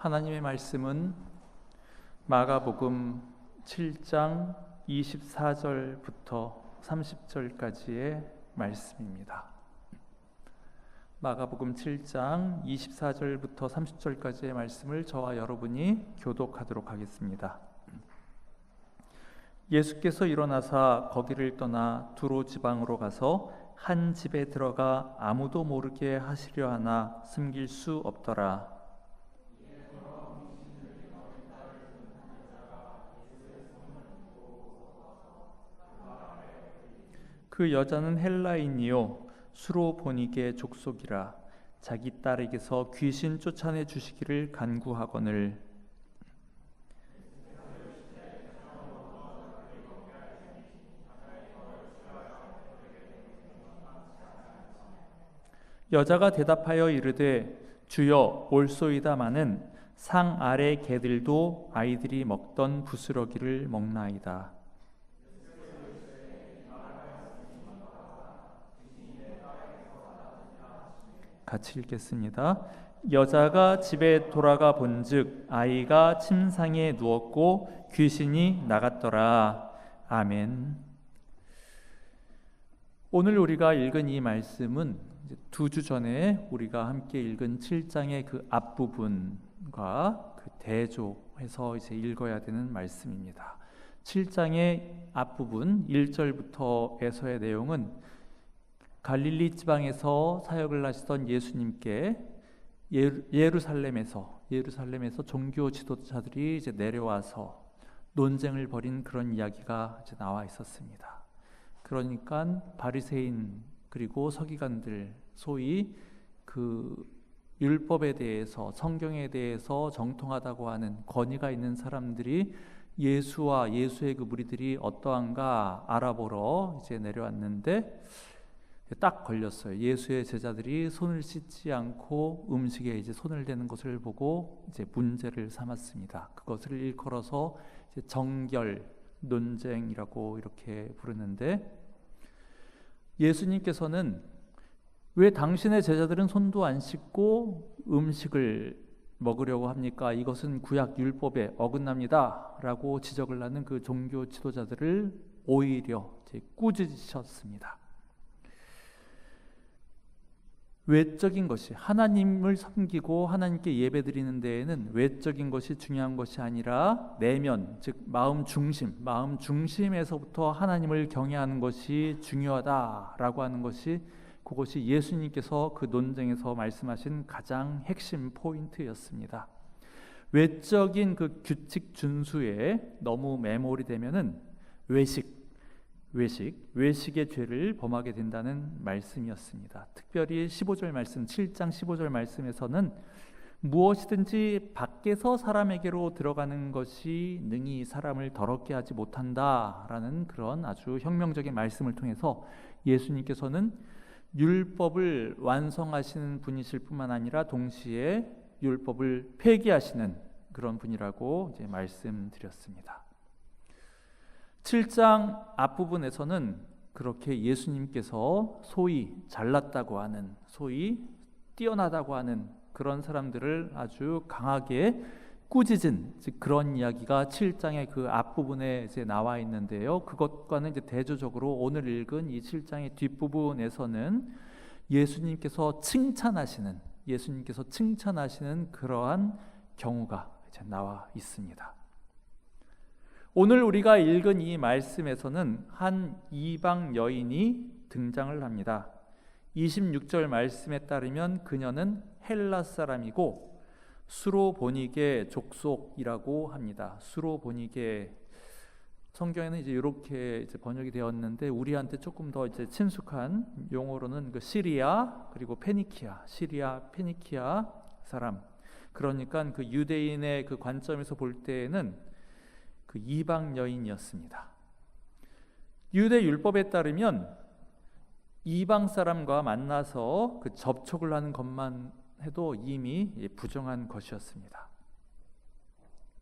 하나님의 말씀은 마가복음 7장 24절부터 30절까지의 말씀입니다. 마가복음 7장 24절부터 30절까지의 말씀을 저와 여러분이 교독하도록 하겠습니다. 예수께서 일어나사 거기를 떠나 두로 지방으로 가서 한 집에 들어가 아무도 모르게 하시려 하나 숨길 수 없더라. 그 여자는 헬라인이요 수로보니게 족속이라. 자기 딸에게서 귀신 쫓아내 주시기를 간구하거늘. 여자가 대답하여 이르되 주여 올소이다마는 상 아래 개들도 아이들이 먹던 부스러기를 먹나이다. 같이 읽겠습니다. 여자가 집에 돌아가 본즉 아이가 침상에 누웠고 귀신이 나갔더라. 아멘. 오늘 우리가 읽은 이 말씀은 2주 전에 우리가 함께 읽은 7장의 그 앞부분과 그 대조해서 이제 읽어야 되는 말씀입니다. 7장의 앞부분 1절부터에서의 내용은 갈릴리 지방에서 사역을 하시던 예수님께 예루살렘에서 종교 지도자들이 이제 내려와서 논쟁을 벌인 그런 이야기가 이제 나와 있었습니다. 그러니까 바리새인 그리고 서기관들, 소위 그 율법에 대해서, 성경에 대해서 정통하다고 하는 권위가 있는 사람들이 예수와 예수의 그 무리들이 어떠한가 알아보러 이제 내려왔는데 딱 걸렸어요. 예수의 제자들이 손을 씻지 않고 음식에 이제 손을 대는 것을 보고 이제 문제를 삼았습니다. 그것을 일컬어서 이제 정결 논쟁이라고 이렇게 부르는데, 예수님께서는 왜 당신의 제자들은 손도 안 씻고 음식을 먹으려고 합니까? 이것은 구약 율법에 어긋납니다 라고 지적을 하는 그 종교 지도자들을 오히려 꾸짖으셨습니다. 외적인 것이, 하나님을 섬기고 하나님께 예배드리는 데에는 외적인 것이 중요한 것이 아니라 내면, 즉 마음 중심에서부터 하나님을 경외하는 것이 중요하다라고 하는 것이, 그것이 예수님께서 그 논쟁에서 말씀하신 가장 핵심 포인트였습니다. 외적인 그 규칙 준수에 너무 매몰이 되면은 외식의 죄를 범하게 된다는 말씀이었습니다. 특별히 15절 말씀, 7장 15절 말씀에서는 무엇이든지 밖에서 사람에게로 들어가는 것이 능히 사람을 더럽게 하지 못한다라는 그런 아주 혁명적인 말씀을 통해서 예수님께서는 율법을 완성하시는 분이실 뿐만 아니라 동시에 율법을 폐기하시는 그런 분이라고 이제 말씀드렸습니다. 7장 앞부분에서는 그렇게 예수님께서 소위 잘났다고 하는, 소위 뛰어나다고 하는 그런 사람들을 아주 강하게 꾸짖은, 즉 그런 이야기가 7장의 그 앞부분에 이제 나와 있는데요. 그것과는 이제 대조적으로 오늘 읽은 이 7장의 뒷부분에서는 예수님께서 칭찬하시는 그러한 경우가 이제 나와 있습니다. 오늘 우리가 읽은 이 말씀에서는 한 이방 여인이 등장을 합니다. 26절 말씀에 따르면 그녀는 헬라 사람이고 수로보니게 족속이라고 합니다. 수로보니게, 성경에는 이제 이렇게 이제 번역이 되었는데 우리한테 조금 더 이제 친숙한 용어로는 그 시리아 그리고 페니키아 사람. 그러니까 그 유대인의 그 관점에서 볼 때에는 그 이방 여인이었습니다. 유대 율법에 따르면 이방 사람과 만나서 그 접촉을 하는 것만 해도 이미 부정한 것이었습니다.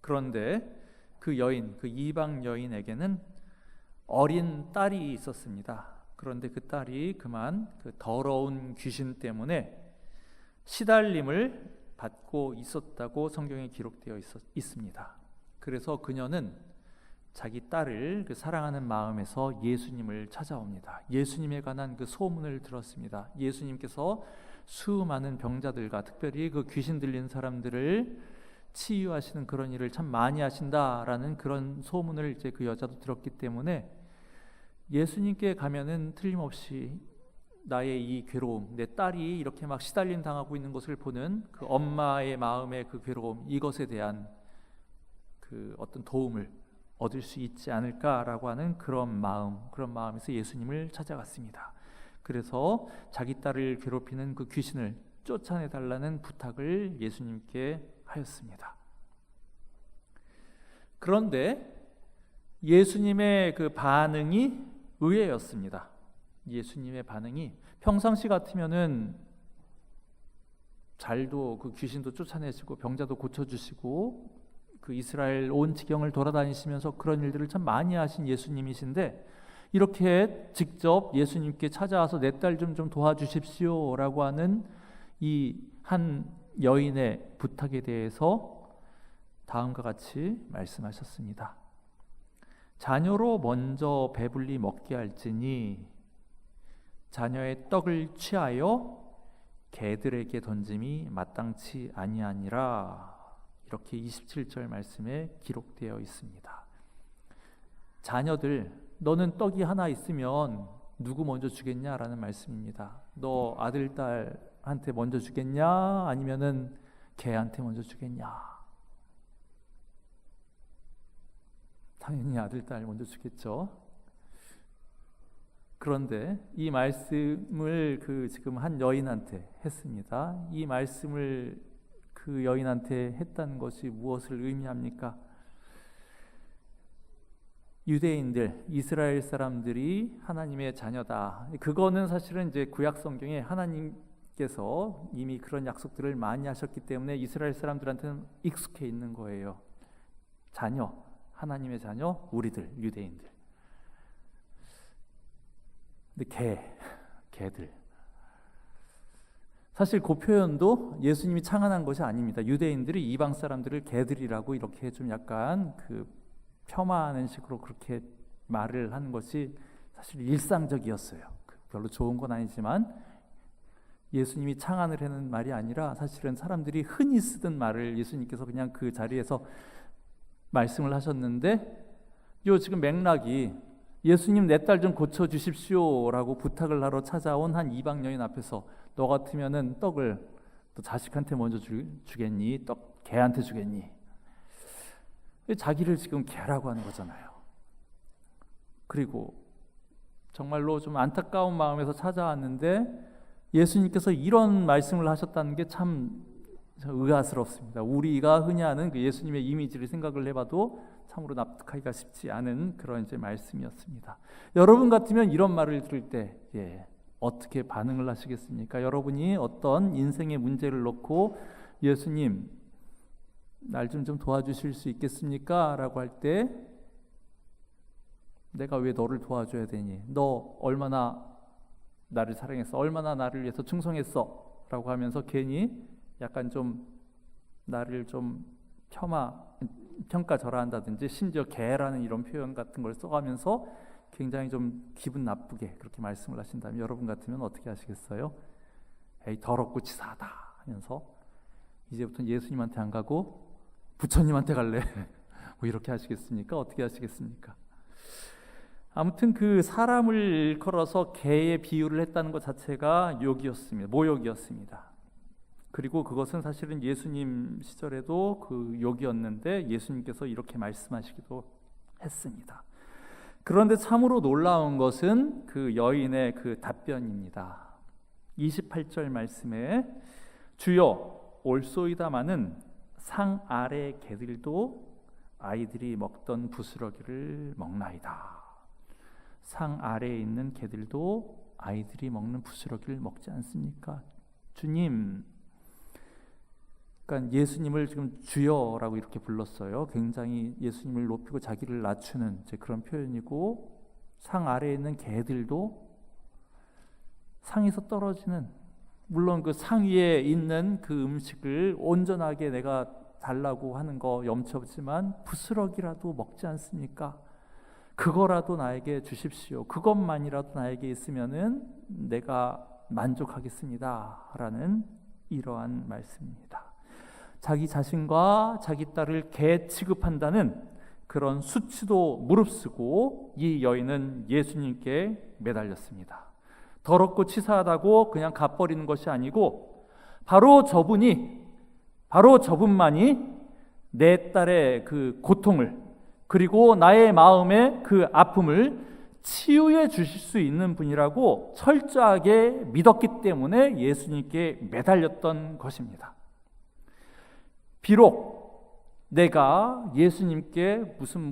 그런데 그 이방 여인에게는 어린 딸이 있었습니다. 그런데 그 딸이 그만 그 더러운 귀신 때문에 시달림을 받고 있었다고 성경에 기록되어 있습니다. 그래서 그녀는 자기 딸을 그 사랑하는 마음에서 예수님을 찾아옵니다. 예수님에 관한 그 소문을 들었습니다. 예수님께서 수많은 병자들과 특별히 그 귀신 들린 사람들을 치유하시는 그런 일을 참 많이 하신다라는 그런 소문을 이제 그 여자도 들었기 때문에 예수님께 가면은 틀림없이 나의 이 괴로움, 내 딸이 이렇게 막 시달림 당하고 있는 것을 보는 그 엄마의 마음의 그 괴로움, 이것에 대한 그 어떤 도움을 얻을 수 있지 않을까라고 하는 그런 마음에서 예수님을 찾아갔습니다. 그래서 자기 딸을 괴롭히는 그 귀신을 쫓아내달라는 부탁을 예수님께 하였습니다. 그런데 예수님의 그 반응이 의외였습니다. 예수님의 반응이 평상시 같으면은 잘도 그 귀신도 쫓아내시고 병자도 고쳐주시고 그 이스라엘 온 지경을 돌아다니시면서 그런 일들을 참 많이 하신 예수님이신데 이렇게 직접 예수님께 찾아와서 내 딸 좀 도와주십시오라고 하는 이 한 여인의 부탁에 대해서 다음과 같이 말씀하셨습니다. 자녀로 먼저 배불리 먹게 할지니 자녀의 떡을 취하여 개들에게 던짐이 마땅치 아니하니라. 이렇게 27절 말씀에 기록되어 있습니다. 자녀들, 너는 떡이 하나 있으면 누구 먼저 주겠냐라는 말씀입니다. 너 아들, 딸한테 먼저 주겠냐? 아니면은 개한테 먼저 주겠냐? 당연히 아들, 딸 먼저 주겠죠. 그런데 이 말씀을 지금 한 여인한테 했습니다. 이 말씀을 그 여인한테 했다는 것이 무엇을 의미합니까? 유대인들, 이스라엘 사람들이 하나님의 자녀다. 그거는 사실은 이제 구약 성경에 하나님께서 이미 그런 약속들을 많이 하셨기 때문에 이스라엘 사람들한테는 익숙해 있는 거예요. 자녀, 하나님의 자녀, 우리들, 유대인들. 근데 개들. 사실 그 표현도 예수님이 창안한 것이 아닙니다. 유대인들이 이방 사람들을 개들이라고 이렇게 좀 약간 폄하하는 식으로 그렇게 말을 하는 것이 사실 일상적이었어요. 별로 좋은 건 아니지만 예수님이 창안을 하는 말이 아니라 사실은 사람들이 흔히 쓰던 말을 예수님께서 그냥 그 자리에서 말씀을 하셨는데 요 지금 맥락이 예수님 내 딸 좀 고쳐주십시오라고 부탁을 하러 찾아온 한 이방 여인 앞에서 너 같으면은 떡을 또 자식한테 먼저 주겠니? 떡 개한테 주겠니? 자기를 지금 개라고 하는 거잖아요. 그리고 정말로 좀 안타까운 마음에서 찾아왔는데 예수님께서 이런 말씀을 하셨다는 게 참 의아스럽습니다. 우리가 흔히 하는 그 예수님의 이미지를 생각을 해봐도 참으로 납득하기가 쉽지 않은 그런 이제 말씀이었습니다. 여러분 같으면 이런 말을 들을 때 어떻게 반응을 하시겠습니까? 여러분이 어떤 인생의 문제를 놓고 예수님 날 좀 도와주실 수 있겠습니까? 라고 할 때 내가 왜 너를 도와줘야 되니? 너 얼마나 나를 사랑했어? 얼마나 나를 위해서 충성했어? 라고 하면서 괜히 약간 좀 나를 좀 평가절하한다든지 심지어 개라는 이런 표현 같은 걸 써가면서 굉장히 좀 기분 나쁘게 그렇게 말씀을 하신다면 여러분 같으면 어떻게 하시겠어요? 에이 더럽고 치사하다 하면서 이제부터는 예수님한테 안 가고 부처님한테 갈래 뭐 이렇게 하시겠습니까? 어떻게 하시겠습니까? 아무튼 그 사람을 일컬어서 개의 비유를 했다는 것 자체가 욕이었습니다. 모욕이었습니다. 그리고 그것은 사실은 예수님 시절에도 그 욕이었는데 예수님께서 이렇게 말씀하시기도 했습니다. 그런데 참으로 놀라운 것은 그 여인의 그 답변입니다. 28절 말씀에 주여 올소이다마는 상 아래 개들도 아이들이 먹던 부스러기를 먹나이다. 상 아래에 있는 개들도 아이들이 먹는 부스러기를 먹지 않습니까? 주님, 그러니까 예수님을 지금 주여라고 이렇게 불렀어요. 굉장히 예수님을 높이고 자기를 낮추는 그런 표현이고 상 아래에 있는 개들도 상에서 떨어지는 물론 그 상위에 있는 그 음식을 온전하게 내가 달라고 하는 거 염치 없지만 부스러기라도 먹지 않습니까? 그거라도 나에게 주십시오. 그것만이라도 나에게 있으면은 내가 만족하겠습니다. 라는 이러한 말씀입니다. 자기 자신과 자기 딸을 개 취급한다는 그런 수치도 무릅쓰고 이 여인은 예수님께 매달렸습니다. 더럽고 치사하다고 그냥 갚버리는 것이 아니고 바로 저분만이 내 딸의 그 고통을 그리고 나의 마음의 그 아픔을 치유해 주실 수 있는 분이라고 철저하게 믿었기 때문에 예수님께 매달렸던 것입니다. 비록 내가 예수님께 무슨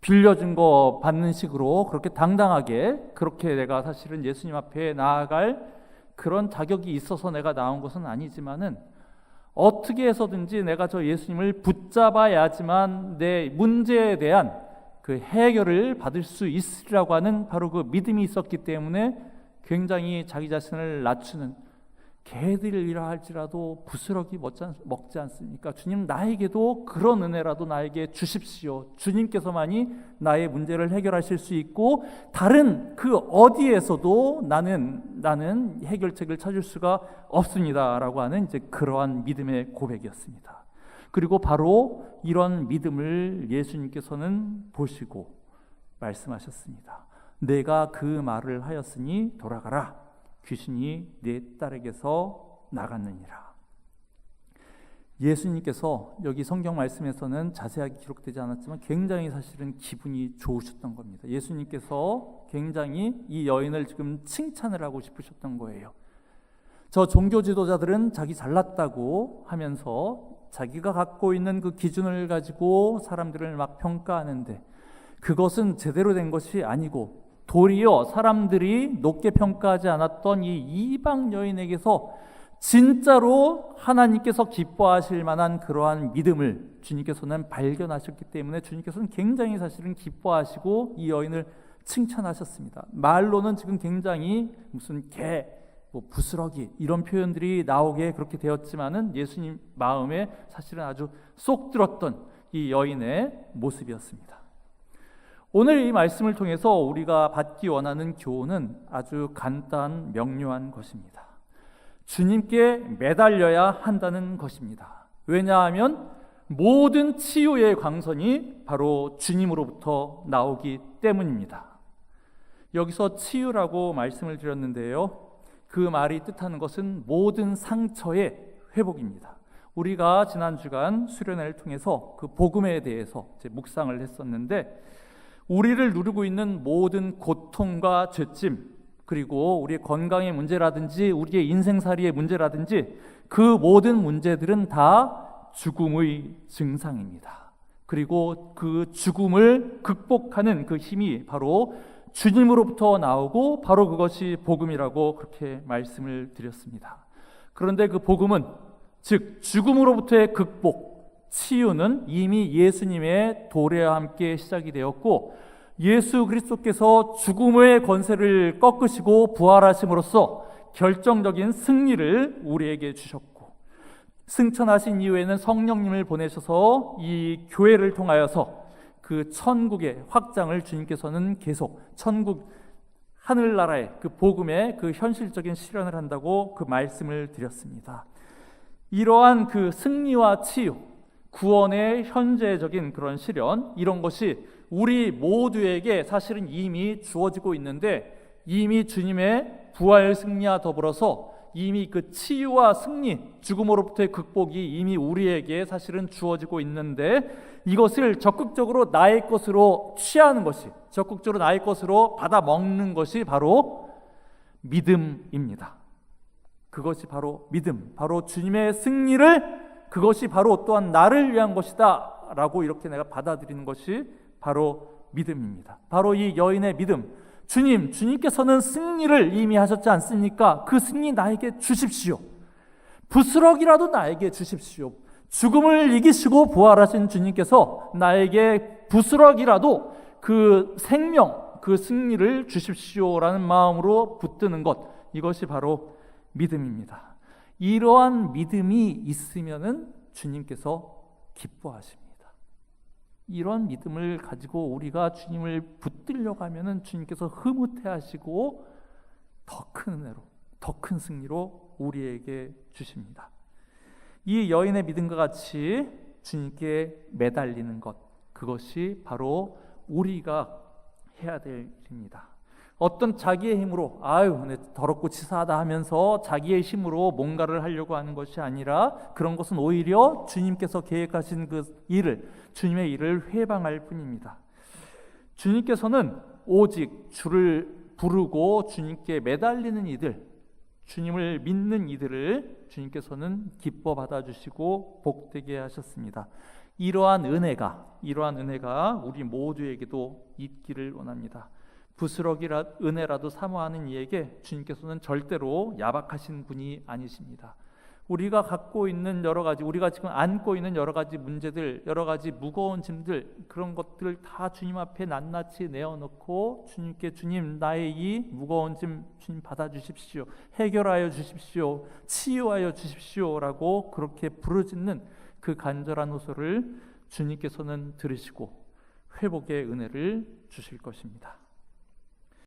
빌려준 거 받는 식으로 그렇게 당당하게 그렇게 내가 사실은 예수님 앞에 나아갈 그런 자격이 있어서 내가 나온 것은 아니지만은 어떻게 해서든지 내가 저 예수님을 붙잡아야지만 내 문제에 대한 그 해결을 받을 수 있으리라고 하는 바로 그 믿음이 있었기 때문에 굉장히 자기 자신을 낮추는 개들이라 할지라도 부스러기 먹지 않습니까? 주님, 나에게도 그런 은혜라도 나에게 주십시오. 주님께서만이 나의 문제를 해결하실 수 있고 다른 그 어디에서도 나는 해결책을 찾을 수가 없습니다 라고 하는 이제 그러한 믿음의 고백이었습니다. 그리고 바로 이런 믿음을 예수님께서는 보시고 말씀하셨습니다. 내가 그 말을 하였으니 돌아가라. 귀신이 내 딸에게서 나갔느니라. 예수님께서 여기 성경 말씀에서는 자세하게 기록되지 않았지만 굉장히 사실은 기분이 좋으셨던 겁니다. 예수님께서 굉장히 이 여인을 지금 칭찬을 하고 싶으셨던 거예요. 저 종교 지도자들은 자기 잘났다고 하면서 자기가 갖고 있는 그 기준을 가지고 사람들을 막 평가하는데 그것은 제대로 된 것이 아니고 도리어 사람들이 높게 평가하지 않았던 이 이방 여인에게서 진짜로 하나님께서 기뻐하실 만한 그러한 믿음을 주님께서는 발견하셨기 때문에 주님께서는 굉장히 사실은 기뻐하시고 이 여인을 칭찬하셨습니다. 말로는 지금 굉장히 무슨 개, 부스러기 이런 표현들이 나오게 그렇게 되었지만은 예수님 마음에 사실은 아주 쏙 들었던 이 여인의 모습이었습니다. 오늘 이 말씀을 통해서 우리가 받기 원하는 교훈은 아주 간단 명료한 것입니다. 주님께 매달려야 한다는 것입니다. 왜냐하면 모든 치유의 광선이 바로 주님으로부터 나오기 때문입니다. 여기서 치유라고 말씀을 드렸는데요, 그 말이 뜻하는 것은 모든 상처의 회복입니다. 우리가 지난 주간 수련회를 통해서 그 복음에 대해서 묵상을 했었는데 우리를 누르고 있는 모든 고통과 죄짐, 그리고 우리의 건강의 문제라든지 우리의 인생살이의 문제라든지 그 모든 문제들은 다 죽음의 증상입니다. 그리고 그 죽음을 극복하는 그 힘이 바로 주님으로부터 나오고 바로 그것이 복음이라고 그렇게 말씀을 드렸습니다. 그런데 그 복음은 즉 죽음으로부터의 극복, 치유는 이미 예수님의 도래와 함께 시작이 되었고 예수 그리스도께서 죽음의 권세를 꺾으시고 부활하심으로써 결정적인 승리를 우리에게 주셨고 승천하신 이후에는 성령님을 보내셔서 이 교회를 통하여서 그 천국의 확장을 주님께서는 계속 천국 하늘나라의 그 복음의 그 현실적인 실현을 한다고 그 말씀을 드렸습니다. 이러한 그 승리와 치유, 구원의 현재적인 그런 실현, 이런 것이 우리 모두에게 사실은 이미 주어지고 있는데 이미 주님의 부활 승리와 더불어서 이미 그 치유와 승리, 죽음으로부터의 극복이 이미 우리에게 사실은 주어지고 있는데 이것을 적극적으로 나의 것으로 취하는 것이, 적극적으로 나의 것으로 받아 먹는 것이 바로 믿음입니다. 그것이 바로 믿음, 바로 주님의 승리를 그것이 바로 또한 나를 위한 것이다 라고 이렇게 내가 받아들이는 것이 바로 믿음입니다. 바로 이 여인의 믿음, 주님께서는 승리를 이미 하셨지 않습니까? 그 승리 나에게 주십시오. 부스럭이라도 나에게 주십시오. 죽음을 이기시고 부활하신 주님께서 나에게 부스럭이라도 그 생명, 그 승리를 주십시오라는 마음으로 붙드는 것, 이것이 바로 믿음입니다. 이러한 믿음이 있으면은 주님께서 기뻐하십니다. 이런 믿음을 가지고 우리가 주님을 붙들려고 하면은 주님께서 흐뭇해하시고 더 큰 은혜로, 더 큰 승리로 우리에게 주십니다. 이 여인의 믿음과 같이 주님께 매달리는 것, 그것이 바로 우리가 해야 될 일입니다. 어떤 자기의 힘으로 더럽고 치사하다 하면서 자기의 힘으로 뭔가를 하려고 하는 것이 아니라, 그런 것은 오히려 주님께서 계획하신 그 일을, 주님의 일을 회방할 뿐입니다. 주님께서는 오직 주를 부르고 주님께 매달리는 이들, 주님을 믿는 이들을 주님께서는 기뻐 받아주시고 복되게 하셨습니다. 이러한 은혜가 우리 모두에게도 있기를 원합니다. 부스러기라 은혜라도 사모하는 이에게 주님께서는 절대로 야박하신 분이 아니십니다. 우리가 갖고 있는 여러 가지, 우리가 지금 안고 있는 여러 가지 문제들, 여러 가지 무거운 짐들, 그런 것들을 다 주님 앞에 낱낱이 내어놓고 주님께, 주님, 나의 이 무거운 짐 주님 받아주십시오, 해결하여 주십시오, 치유하여 주십시오라고 그렇게 부르짖는 그 간절한 호소를 주님께서는 들으시고 회복의 은혜를 주실 것입니다.